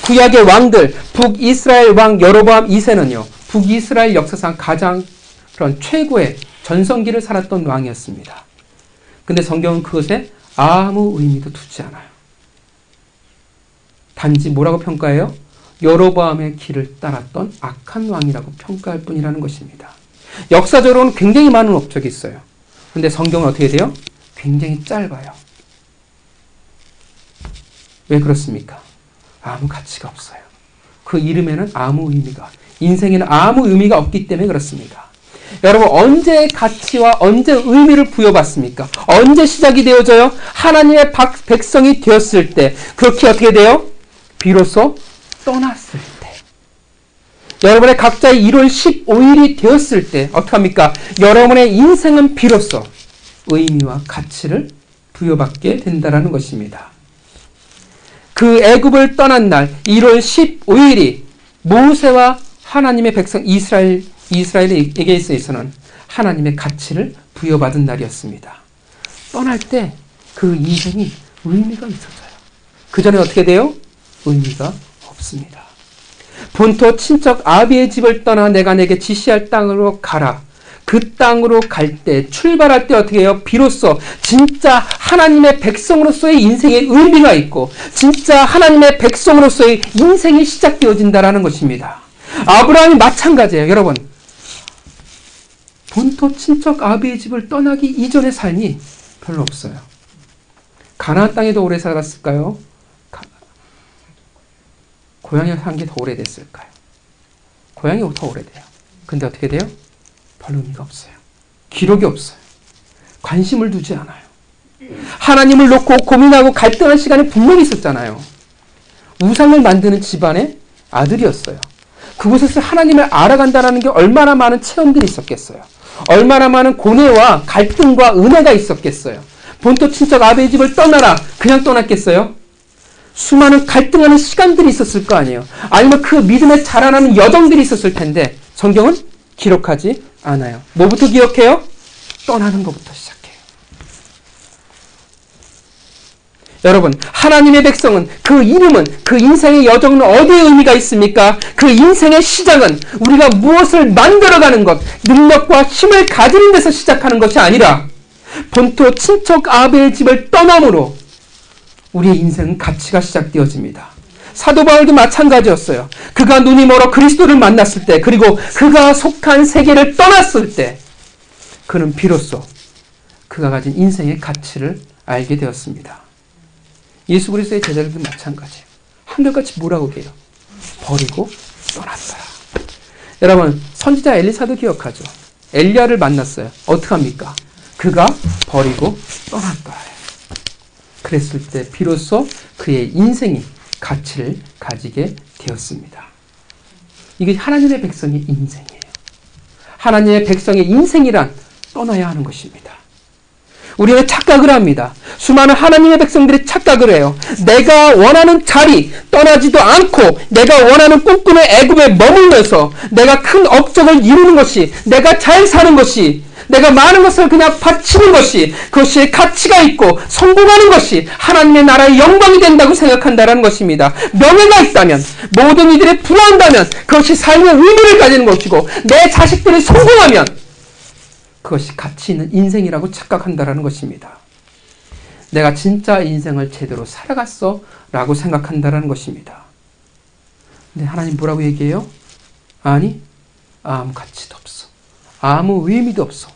구약의 왕들, 북이스라엘 왕 여로보암 2세는요. 북이스라엘 역사상 가장 그런 최고의 전성기를 살았던 왕이었습니다. 근데 성경은 그것에 아무 의미도 두지 않아요. 단지 뭐라고 평가해요? 여로보암의 길을 따랐던 악한 왕이라고 평가할 뿐이라는 것입니다. 역사적으로는 굉장히 많은 업적이 있어요. 근데 성경은 어떻게 돼요? 굉장히 짧아요. 왜 그렇습니까? 아무 가치가 없어요. 그 이름에는 아무 의미가, 인생에는 아무 의미가 없기 때문에 그렇습니다. 여러분, 언제 가치와 언제 의미를 부여받습니까? 언제 시작이 되어져요? 하나님의 백성이 되었을 때. 그렇게 어떻게 돼요? 비로소 떠났을 때. 여러분의 각자의 1월 15일이 되었을 때 어떻게 합니까? 여러분의 인생은 비로소 의미와 가치를 부여받게 된다는 것입니다. 그 애굽을 떠난 날 1월 15일이 모세와 하나님의 백성 이스라엘에게 있어서는 하나님의 가치를 부여받은 날이었습니다. 떠날 때 그 인생이 의미가 있었어요. 그 전에 어떻게 돼요? 의미가 없습니다. 본토 친척 아비의 집을 떠나 내가 내게 지시할 땅으로 가라. 그 땅으로 갈 때, 출발할 때 어떻게 해요? 비로소 진짜 하나님의 백성으로서의 인생의 의미가 있고 진짜 하나님의 백성으로서의 인생이 시작되어진다는 것입니다. 아브라함이 마찬가지예요. 여러분, 본토 친척 아비의 집을 떠나기 이전의 삶이 별로 없어요. 가나안 땅에도 오래 살았을까요? 고향에 산 게 더 오래됐을까요? 고향이 더 오래돼요. 근데 어떻게 돼요? 별 의미가 없어요. 기록이 없어요. 관심을 두지 않아요. 하나님을 놓고 고민하고 갈등한 시간이 분명히 있었잖아요. 우상을 만드는 집안의 아들이었어요. 그곳에서 하나님을 알아간다는 게 얼마나 많은 체험들이 있었겠어요. 얼마나 많은 고뇌와 갈등과 은혜가 있었겠어요. 본토 친척 아비의 집을 떠나라. 그냥 떠났겠어요? 수많은 갈등하는 시간들이 있었을 거 아니에요. 아니면 그 믿음에 자라나는 여정들이 있었을 텐데 성경은 기록하지 않아요. 뭐부터 기억해요? 떠나는 것부터 시작해요. 여러분, 하나님의 백성은, 그 이름은, 그 인생의 여정은 어디에 의미가 있습니까? 그 인생의 시작은 우리가 무엇을 만들어가는 것, 능력과 힘을 가지는 데서 시작하는 것이 아니라 본토 친척 아비의 집을 떠남으로 우리의 인생은 가치가 시작되어집니다. 사도 바울도 마찬가지였어요. 그가 눈이 멀어 그리스도를 만났을 때, 그리고 그가 속한 세계를 떠났을 때 그는 비로소 그가 가진 인생의 가치를 알게 되었습니다. 예수 그리스도의 제자들도 마찬가지예요. 한결같이 뭐라고 해요? 버리고 떠났더라. 여러분, 선지자 엘리사도 기억하죠? 엘리야를 만났어요. 어떻게 합니까? 그가 버리고 떠났더라. 그랬을 때 비로소 그의 인생이 가치를 가지게 되었습니다. 이게 하나님의 백성의 인생이에요. 하나님의 백성의 인생이란 떠나야 하는 것입니다. 우리는 착각을 합니다. 수많은 하나님의 백성들이 착각을 해요. 내가 원하는 자리 떠나지도 않고 내가 원하는 꿈꾸는 애굽에 머물면서 내가 큰 업적을 이루는 것이, 내가 잘 사는 것이, 내가 많은 것을 그냥 바치는 것이, 그것이 가치가 있고 성공하는 것이 하나님의 나라의 영광이 된다고 생각한다는 것입니다. 명예가 있다면, 모든 이들이 부러운다면 그것이 삶의 의미를 가지는 것이고, 내 자식들이 성공하면 그것이 가치 있는 인생이라고 착각한다는 것입니다. 내가 진짜 인생을 제대로 살아갔어 라고 생각한다는 것입니다. 근데 하나님 뭐라고 얘기해요? 아니, 아무 가치도 없어. 아무 의미도 없어.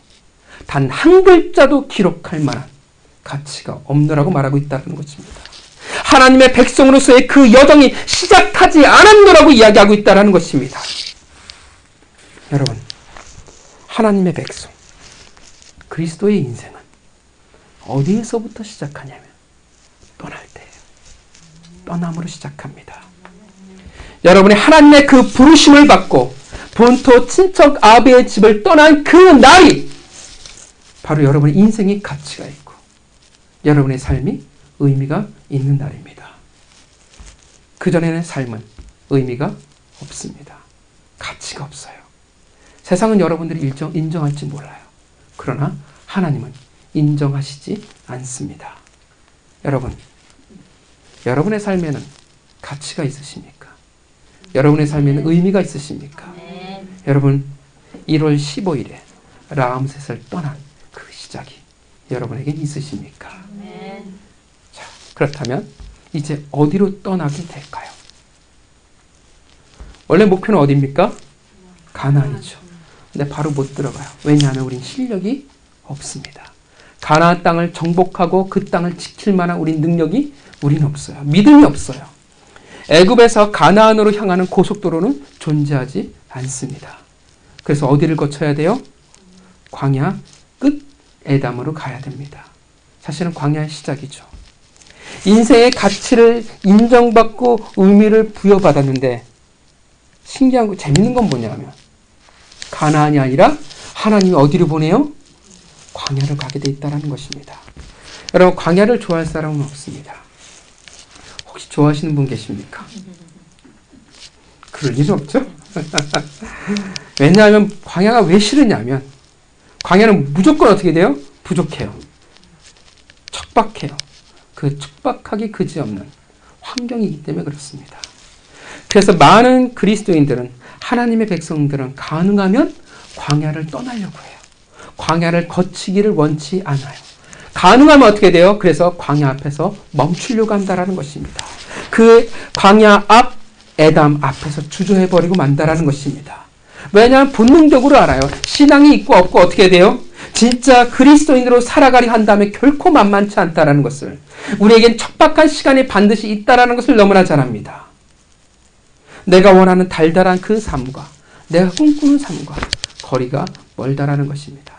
단 한 글자도 기록할 만한 가치가 없노라고 말하고 있다는 것입니다. 하나님의 백성으로서의 그 여정이 시작하지 않았노라고 이야기하고 있다는 것입니다. 여러분, 하나님의 백성, 그리스도의 인생은 어디에서부터 시작하냐면 떠날 때예요. 떠남으로 시작합니다. 여러분이 하나님의 그 부르심을 받고 본토 친척 아비의 집을 떠난 그 날이 바로 여러분의 인생의 가치가 있고 여러분의 삶이 의미가 있는 날입니다. 그전에는 삶은 의미가 없습니다. 가치가 없어요. 세상은 여러분들이 인정할지 몰라요. 그러나 하나님은 인정하시지 않습니다. 여러분, 여러분의 삶에는 가치가 있으십니까? 여러분의 삶에는 의미가 있으십니까? 여러분, 1월 15일에 라암셋을 떠난 그 시작이 여러분에게 있으십니까? 자, 그렇다면 이제 어디로 떠나게 될까요? 원래 목표는 어디입니까? 가나안이죠. 근데 바로 못 들어가요. 왜냐하면 우린 실력이 없습니다. 가나안 땅을 정복하고 그 땅을 지킬 만한 우리 능력이 우리는 없어요. 믿음이 없어요. 애굽에서 가나안으로 향하는 고속도로는 존재하지 않습니다. 그래서 어디를 거쳐야 돼요? 광야 끝 에담으로 가야 됩니다. 사실은 광야의 시작이죠. 인생의 가치를 인정받고 의미를 부여받았는데 신기하고 재밌는 건 뭐냐면 가나안이 아니라 하나님이 어디로 보내요? 광야를 가게 돼 있다는 것입니다. 여러분, 광야를 좋아할 사람은 없습니다. 혹시 좋아하시는 분 계십니까? 그럴 일은 없죠? 왜냐하면 광야가 왜 싫으냐면 광야는 무조건 어떻게 돼요? 부족해요. 척박해요. 그 척박하기 그지없는 환경이기 때문에 그렇습니다. 그래서 많은 그리스도인들은, 하나님의 백성들은 가능하면 광야를 떠나려고 해요. 광야를 거치기를 원치 않아요. 가능하면 어떻게 돼요? 그래서 광야 앞에서 멈추려고 한다는 것입니다. 그 광야 앞 에담 앞에서 주저해버리고 만다라는 것입니다. 왜냐하면 본능적으로 알아요. 신앙이 있고 없고 어떻게 돼요? 진짜 그리스도인으로 살아가려 한다면 결코 만만치 않다라는 것을, 우리에겐 척박한 시간이 반드시 있다라는 것을 너무나 잘 압니다. 내가 원하는 달달한 그 삶과 내가 꿈꾸는 삶과 거리가 멀다라는 것입니다.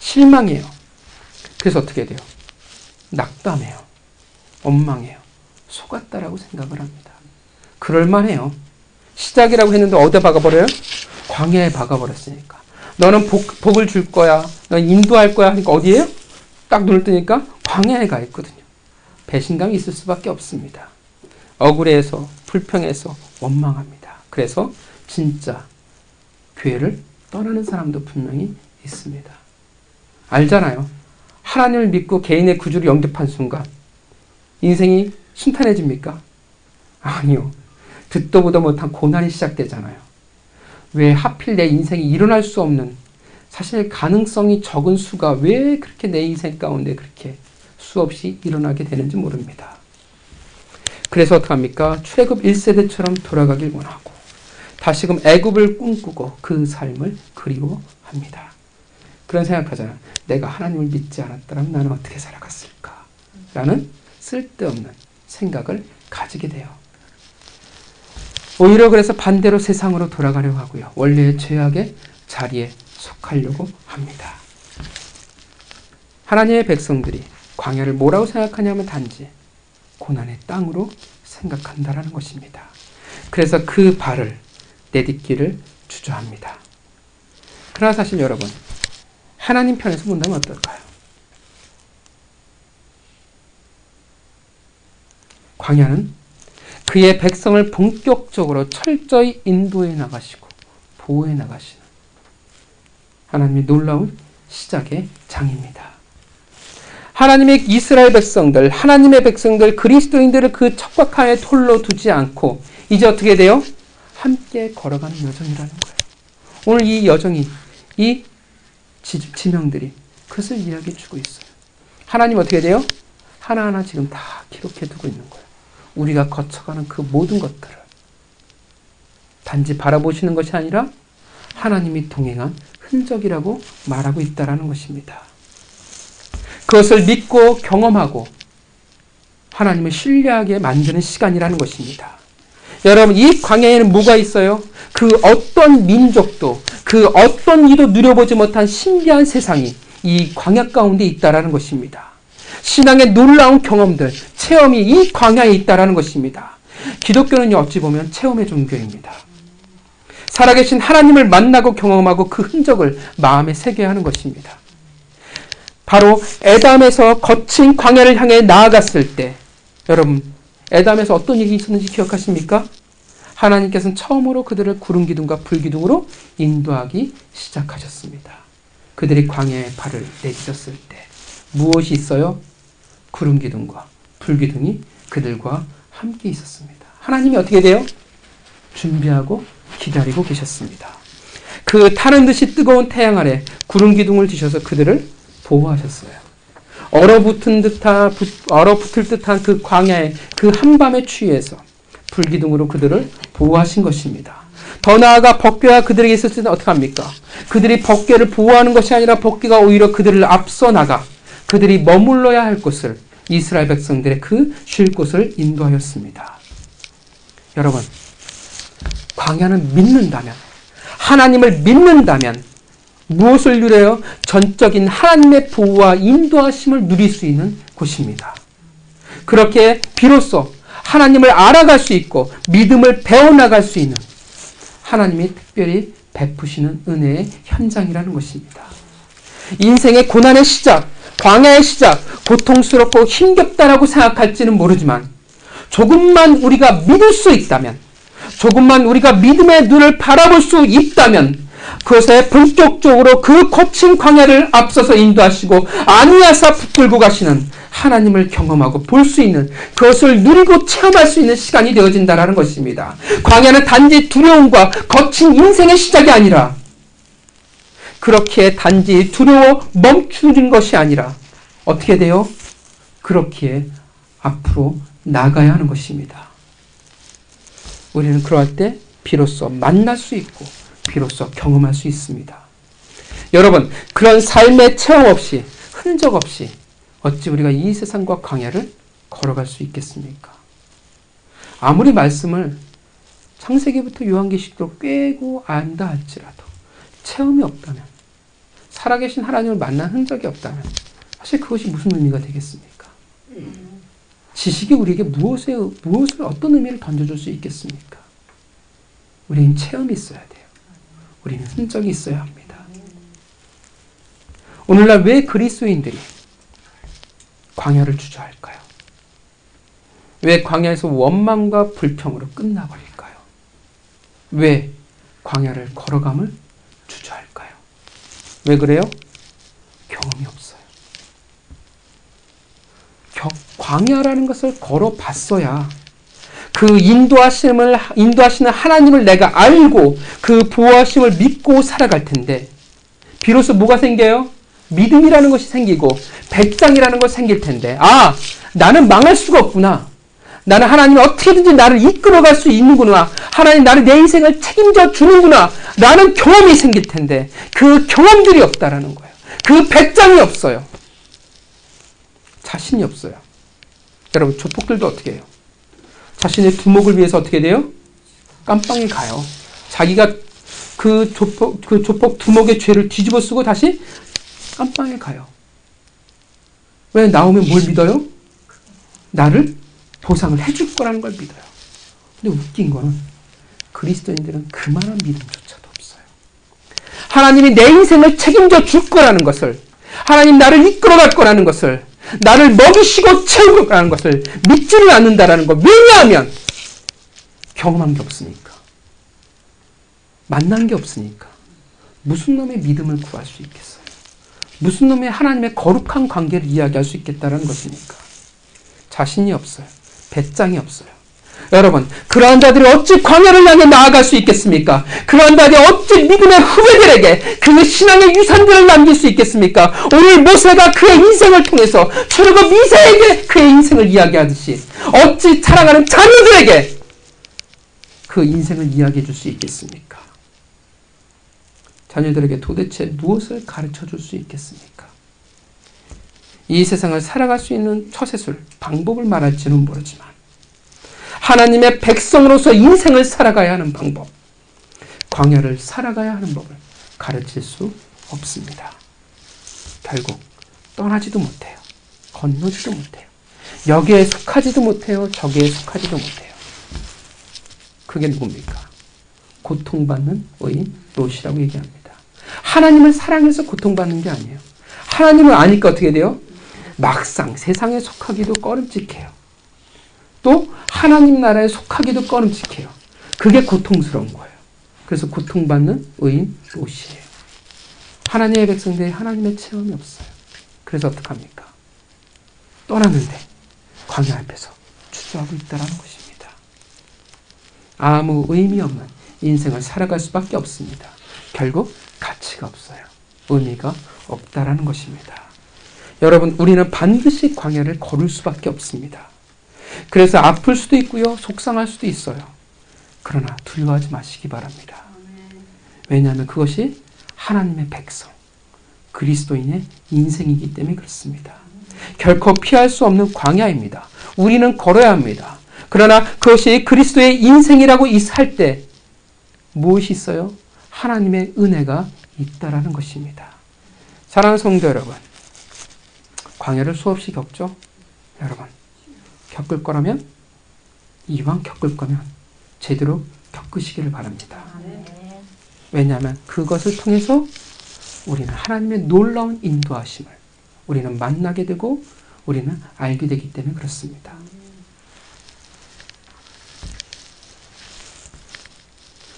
실망해요. 그래서 어떻게 돼요? 낙담해요. 원망해요. 속았다라고 생각을 합니다. 그럴만해요. 시작이라고 했는데 어디에 박아버려요? 광야에 박아버렸으니까. 너는 복을 줄 거야. 너는 인도할 거야. 하니까 어디에요? 딱 눈을 뜨니까 광야에 가 있거든요. 배신감이 있을 수밖에 없습니다. 억울해서, 불평해서, 원망합니다. 그래서 진짜 교회를 떠나는 사람도 분명히 있습니다. 알잖아요. 하나님을 믿고 개인의 구주를 영접한 순간 인생이 순탄해집니까? 아니요. 듣도 보도 못한 고난이 시작되잖아요. 왜 하필 내 인생이 일어날 수 없는, 사실 가능성이 적은 수가 왜 그렇게 내 인생 가운데 그렇게 수없이 일어나게 되는지 모릅니다. 그래서 어떡합니까? 출애굽 1세대처럼 돌아가길 원하고 다시금 애굽을 꿈꾸고 그 삶을 그리워합니다. 그런 생각하잖아요. 내가 하나님을 믿지 않았더라면 나는 어떻게 살아갔을까? 라는 쓸데없는 생각을 가지게 돼요. 오히려 그래서 반대로 세상으로 돌아가려고 하고요. 원래의 죄악의 자리에 속하려고 합니다. 하나님의 백성들이 광야를 뭐라고 생각하냐면 단지 고난의 땅으로 생각한다라는 것입니다. 그래서 그 발을 내딛기를 주저합니다. 그러나 사실 여러분, 하나님 편에서 본다면 어떨까요? 광야는 그의 백성을 본격적으로 철저히 인도해 나가시고 보호해 나가시는 하나님의 놀라운 시작의 장입니다. 하나님의 이스라엘 백성들, 하나님의 백성들, 그리스도인들을 그 척박함에 홀로 두지 않고 이제 어떻게 돼요? 함께 걸어가는 여정이라는 거예요. 오늘 이 여정이, 이 지명들이 그것을 이야기해 주고 있어요. 하나님 어떻게 돼요? 하나하나 지금 다 기록해 두고 있는 거예요. 우리가 거쳐가는 그 모든 것들을 단지 바라보시는 것이 아니라 하나님이 동행한 흔적이라고 말하고 있다는 것입니다. 그것을 믿고 경험하고 하나님을 신뢰하게 만드는 시간이라는 것입니다. 여러분, 이 광야에는 뭐가 있어요? 그 어떤 민족도, 그 어떤 이도 누려보지 못한 신비한 세상이 이 광야 가운데 있다는 것입니다. 신앙의 놀라운 경험들, 체험이 이 광야에 있다는 것입니다. 기독교는 어찌 보면 체험의 종교입니다. 살아계신 하나님을 만나고 경험하고 그 흔적을 마음에 새겨야 하는 것입니다. 바로 에담에서 거친 광야를 향해 나아갔을 때, 여러분, 에담에서 어떤 일이 있었는지 기억하십니까? 하나님께서는 처음으로 그들을 구름 기둥과 불 기둥으로 인도하기 시작하셨습니다. 그들이 광야에 발을 내딛었을 때 무엇이 있어요? 구름 기둥과 불 기둥이 그들과 함께 있었습니다. 하나님이 어떻게 돼요? 준비하고 기다리고 계셨습니다. 그 타는 듯이 뜨거운 태양 아래 구름 기둥을 두셔서 그들을 보호하셨어요. 얼어붙을 듯한 그 광야의 그 한밤의 추위에서 불기둥으로 그들을 보호하신 것입니다. 더 나아가 법궤가 그들에게 있었을 때 어떻게 합니까? 그들이 법궤를 보호하는 것이 아니라 법궤가 오히려 그들을 앞서 나가 그들이 머물러야 할 곳을 이스라엘 백성들의 그 쉴 곳을 인도하였습니다. 여러분, 광야는 믿는다면, 하나님을 믿는다면 무엇을 누려요? 전적인 하나님의 보호와 인도하심을 누릴 수 있는 곳입니다. 그렇게 비로소 하나님을 알아갈 수 있고 믿음을 배워나갈 수 있는 하나님이 특별히 베푸시는 은혜의 현장이라는 것입니다. 인생의 고난의 시작, 광야의 시작, 고통스럽고 힘겹다라고 생각할지는 모르지만 조금만 우리가 믿을 수 있다면, 조금만 우리가 믿음의 눈을 바라볼 수 있다면 그것에 본격적으로 그 거친 광야를 앞서서 인도하시고 아니하사 붙들고 가시는 하나님을 경험하고 볼 수 있는, 그것을 누리고 체험할 수 있는 시간이 되어진다는 것입니다. 광야는 단지 두려움과 거친 인생의 시작이 아니라 그렇게 단지 두려워 멈추는 것이 아니라 어떻게 돼요? 그렇기에 앞으로 나가야 하는 것입니다. 우리는 그럴 때 비로소 만날 수 있고 비로소 경험할 수 있습니다. 여러분, 그런 삶의 체험 없이, 흔적 없이 어찌 우리가 이 세상과 광야를 걸어갈 수 있겠습니까? 아무리 말씀을 창세기부터 요한계시록으로 꿰고 안다 할지라도 체험이 없다면, 살아계신 하나님을 만난 흔적이 없다면 사실 그것이 무슨 의미가 되겠습니까? 지식이 우리에게 무엇을 어떤 의미를 던져줄 수 있겠습니까? 우리는 체험이 있어야 돼요. 우리는 흔적이 있어야 합니다. 오늘날 왜 그리스도인들이 광야를 주저할까요? 왜 광야에서 원망과 불평으로 끝나버릴까요? 왜 광야를 걸어감을 주저할까요? 왜 그래요? 경험이 없어요. 광야라는 것을 걸어봤어야 그 인도하시는 하나님을 내가 알고 그 보호하심을 믿고 살아갈 텐데, 비로소 뭐가 생겨요? 믿음이라는 것이 생기고 배짱이라는 것이 생길 텐데, 아, 나는 망할 수가 없구나. 나는 하나님이 어떻게든지 나를 이끌어갈 수 있는구나. 하나님 나는 내 인생을 책임져 주는구나. 라는 경험이 생길 텐데 그 경험들이 없다라는 거예요. 그 배짱이 없어요. 자신이 없어요. 여러분, 조폭들도 어떻게 해요? 자신의 두목을 위해서 어떻게 돼요? 깜빵에 가요. 자기가 그 조폭 두목의 죄를 뒤집어 쓰고 다시 깜빵에 가요. 왜? 나오면 뭘 믿어요? 나를 보상을 해줄 거라는 걸 믿어요. 근데 웃긴 거는 그리스도인들은 그만한 믿음조차도 없어요. 하나님이 내 인생을 책임져 줄 거라는 것을, 하나님 나를 이끌어갈 거라는 것을, 나를 먹이시고 채울 거라는 것을 믿지를 않는다라는 것. 왜냐하면 경험한 게 없으니까, 만난 게 없으니까. 무슨 놈의 믿음을 구할 수 있겠어요? 무슨 놈의 하나님의 거룩한 관계를 이야기할 수 있겠다는 것입니까? 자신이 없어요. 배짱이 없어요. 여러분, 그러한 자들이 어찌 광야를 향해 나아갈 수 있겠습니까? 그러한 자들이 어찌 믿음의 후배들에게 그 신앙의 유산들을 남길 수 있겠습니까? 오늘 모세가 그의 인생을 통해서 출애굽 미세에게 그의 인생을 이야기하듯이 어찌 자라가는 자녀들에게 그 인생을 이야기해 줄 수 있겠습니까? 자녀들에게 도대체 무엇을 가르쳐 줄 수 있겠습니까? 이 세상을 살아갈 수 있는 처세술, 방법을 말할지는 모르지만 하나님의 백성으로서 인생을 살아가야 하는 방법, 광야를 살아가야 하는 법을 가르칠 수 없습니다. 결국 떠나지도 못해요. 건너지도 못해요. 여기에 속하지도 못해요. 저기에 속하지도 못해요. 그게 누굽니까? 고통받는 의인 롯이라고 얘기합니다. 하나님을 사랑해서 고통받는 게 아니에요. 하나님을 아니까 어떻게 돼요? 막상 세상에 속하기도 꺼림칙해요. 또 하나님 나라에 속하기도 꺼림칙해요. 그게 고통스러운 거예요. 그래서 고통받는 의인 롯이에요. 하나님의 백성들이 하나님의 체험이 없어요. 그래서 어떡합니까? 떠났는데 광야 앞에서 주저하고 있다는 것입니다. 아무 의미 없는 인생을 살아갈 수밖에 없습니다. 결국 가치가 없어요. 의미가 없다라는 것입니다. 여러분, 우리는 반드시 광야를 걸을 수밖에 없습니다. 그래서 아플 수도 있고요, 속상할 수도 있어요. 그러나 두려워하지 마시기 바랍니다. 왜냐하면 그것이 하나님의 백성, 그리스도인의 인생이기 때문에 그렇습니다. 결코 피할 수 없는 광야입니다. 우리는 걸어야 합니다. 그러나 그것이 그리스도의 인생이라고 할 때 무엇이 있어요? 하나님의 은혜가 있다라는 것입니다. 사랑하는 성도 여러분, 광야를 수없이 겪죠? 여러분, 겪을 거라면, 이왕 겪을 거면 제대로 겪으시기를 바랍니다. 왜냐하면 그것을 통해서 우리는 하나님의 놀라운 인도하심을 우리는 만나게 되고 우리는 알게 되기 때문에 그렇습니다.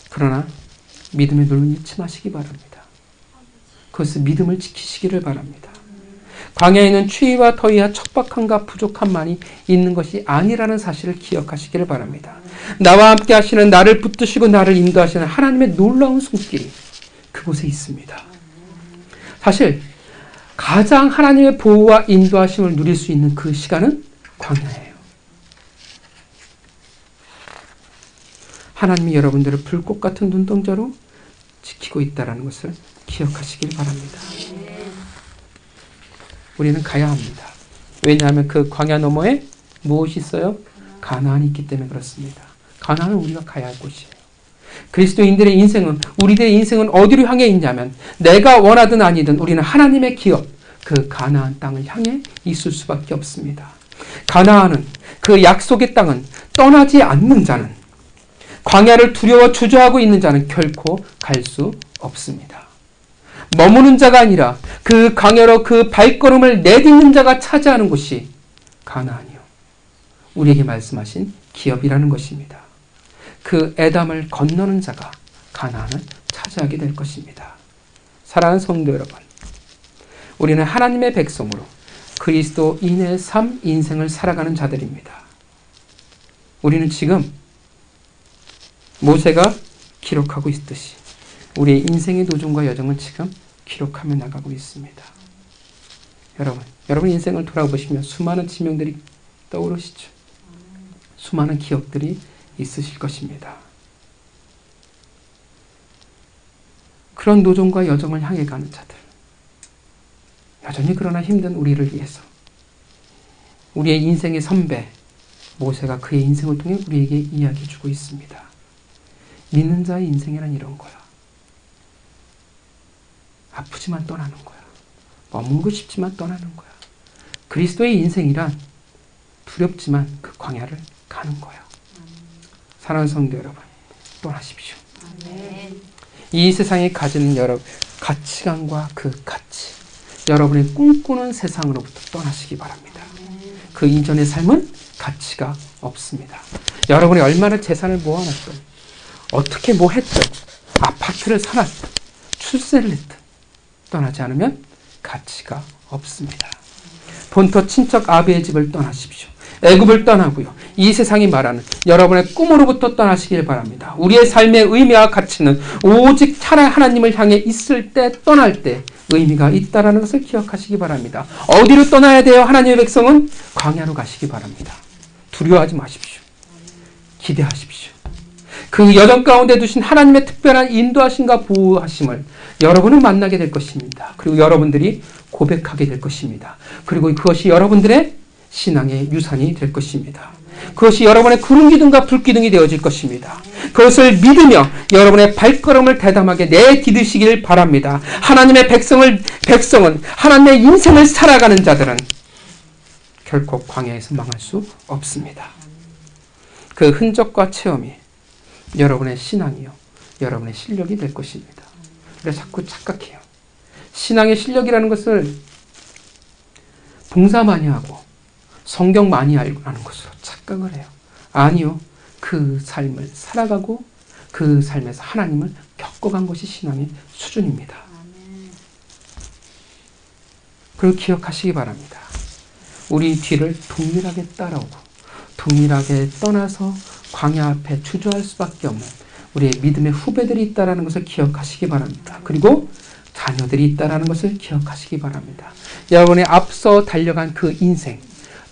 그러나 믿음의 눈을 잃지 마시기 바랍니다. 그것을 믿음을 지키시기를 바랍니다. 광야에는 추위와 더위와 척박함과 부족함만이 있는 것이 아니라는 사실을 기억하시기를 바랍니다. 나와 함께 하시는, 나를 붙드시고 나를 인도하시는 하나님의 놀라운 손길이 그곳에 있습니다. 사실 가장 하나님의 보호와 인도하심을 누릴 수 있는 그 시간은 광야예요. 하나님이 여러분들을 불꽃 같은 눈동자로 지키고 있다는 것을 기억하시길 바랍니다. 우리는 가야 합니다. 왜냐하면 그 광야 너머에 무엇이 있어요? 가나안이 있기 때문에 그렇습니다. 가나안은 우리가 가야 할 곳이에요. 그리스도인들의 인생은, 우리들의 인생은 어디로 향해 있냐면 내가 원하든 아니든 우리는 하나님의 기업, 그 가나안 땅을 향해 있을 수밖에 없습니다. 가나안은, 그 약속의 땅은 떠나지 않는 자는, 광야를 두려워 주저하고 있는 자는 결코 갈 수 없습니다. 머무는 자가 아니라 그 광야로 그 발걸음을 내딛는 자가 차지하는 곳이 가나안이요, 우리에게 말씀하신 기업이라는 것입니다. 그 에담을 건너는 자가 가나안을 차지하게 될 것입니다. 사랑하는 성도 여러분, 우리는 하나님의 백성으로 그리스도인의 삶, 인생을 살아가는 자들입니다. 우리는 지금 모세가 기록하고 있듯이 우리의 인생의 도전과 여정을 지금 기록하며 나가고 있습니다. 여러분 인생을 돌아보시면 수많은 지명들이 떠오르시죠. 수많은 기억들이 있으실 것입니다. 그런 도전과 여정을 향해 가는 자들, 여전히 그러나 힘든 우리를 위해서 우리의 인생의 선배 모세가 그의 인생을 통해 우리에게 이야기해 주고 있습니다. 믿는 자의 인생이란 이런 거야. 아프지만 떠나는 거야. 머물고 싶지만 떠나는 거야. 그리스도의 인생이란 두렵지만 그 광야를 가는 거야. 사랑하는 성도 여러분, 떠나십시오. 이 세상에 가지는 여러 가치관과 그 가치, 여러분의 꿈꾸는 세상으로부터 떠나시기 바랍니다. 그 이전의 삶은 가치가 없습니다. 여러분이 얼마나 재산을 모아놨든, 어떻게 뭐 했든, 아파트를 사놨든, 출세를 했든 떠나지 않으면 가치가 없습니다. 본토 친척 아비의 집을 떠나십시오. 애굽을 떠나고요, 이 세상이 말하는 여러분의 꿈으로부터 떠나시길 바랍니다. 우리의 삶의 의미와 가치는 오직 하나님을 향해 있을 때, 떠날 때 의미가 있다는 것을 기억하시기 바랍니다. 어디로 떠나야 돼요? 하나님의 백성은 광야로 가시기 바랍니다. 두려워하지 마십시오. 기대하십시오. 그 여정 가운데 두신 하나님의 특별한 인도하심과 보호하심을 여러분은 만나게 될 것입니다. 그리고 여러분들이 고백하게 될 것입니다. 그리고 그것이 여러분들의 신앙의 유산이 될 것입니다. 그것이 여러분의 구름기둥과 불기둥이 되어질 것입니다. 그것을 믿으며 여러분의 발걸음을 대담하게 내디디시길 바랍니다. 하나님의 백성은 하나님의 인생을 살아가는 자들은 결코 광야에서 망할 수 없습니다. 그 흔적과 체험이 여러분의 신앙이요, 여러분의 실력이 될 것입니다. 그래서 자꾸 착각해요. 신앙의 실력이라는 것을 봉사 많이 하고 성경 많이 아는 것으로 착각을 해요. 아니요. 그 삶을 살아가고 그 삶에서 하나님을 겪어간 것이 신앙의 수준입니다. 그걸 기억하시기 바랍니다. 우리 뒤를 동일하게 따라오고 동일하게 떠나서 광야 앞에 주저할 수밖에 없는 우리의 믿음의 후배들이 있다는 것을 기억하시기 바랍니다. 그리고 자녀들이 있다는 것을 기억하시기 바랍니다. 여러분의 앞서 달려간 그 인생,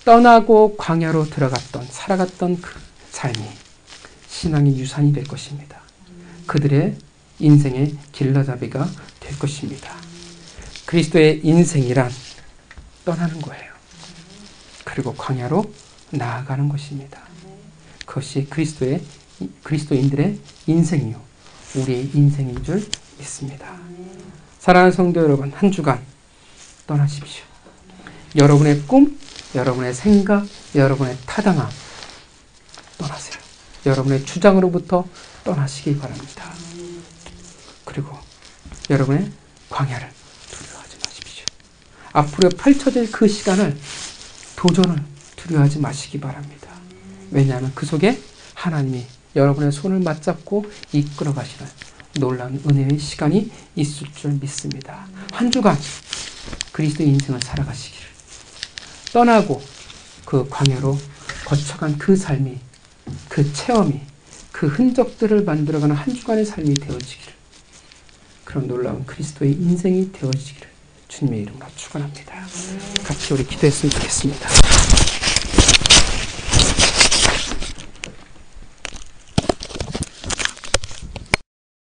떠나고 광야로 들어갔던, 살아갔던 그 삶이 신앙의 유산이 될 것입니다. 그들의 인생의 길라잡이가 될 것입니다. 그리스도의 인생이란 떠나는 거예요. 그리고 광야로 나아가는 것입니다. 그것이 그리스도인들의 인생이요, 우리의 인생인 줄 믿습니다. 사랑하는 성도 여러분, 한 주간 떠나십시오. 여러분의 꿈, 여러분의 생각, 여러분의 타당함 떠나세요. 여러분의 주장으로부터 떠나시기 바랍니다. 그리고 여러분의 광야를 두려워하지 마십시오. 앞으로 펼쳐질 그 시간을, 도전을 두려워하지 마시기 바랍니다. 왜냐하면 그 속에 하나님이 여러분의 손을 맞잡고 이끌어 가시는 놀라운 은혜의 시간이 있을 줄 믿습니다. 한 주간 그리스도의 인생을 살아가시기를, 떠나고 그 광야로 거쳐간 그 삶이, 그 체험이, 그 흔적들을 만들어가는 한 주간의 삶이 되어지기를, 그런 놀라운 그리스도의 인생이 되어지기를 주님의 이름으로 축원합니다. 같이 우리 기도했으면 좋겠습니다.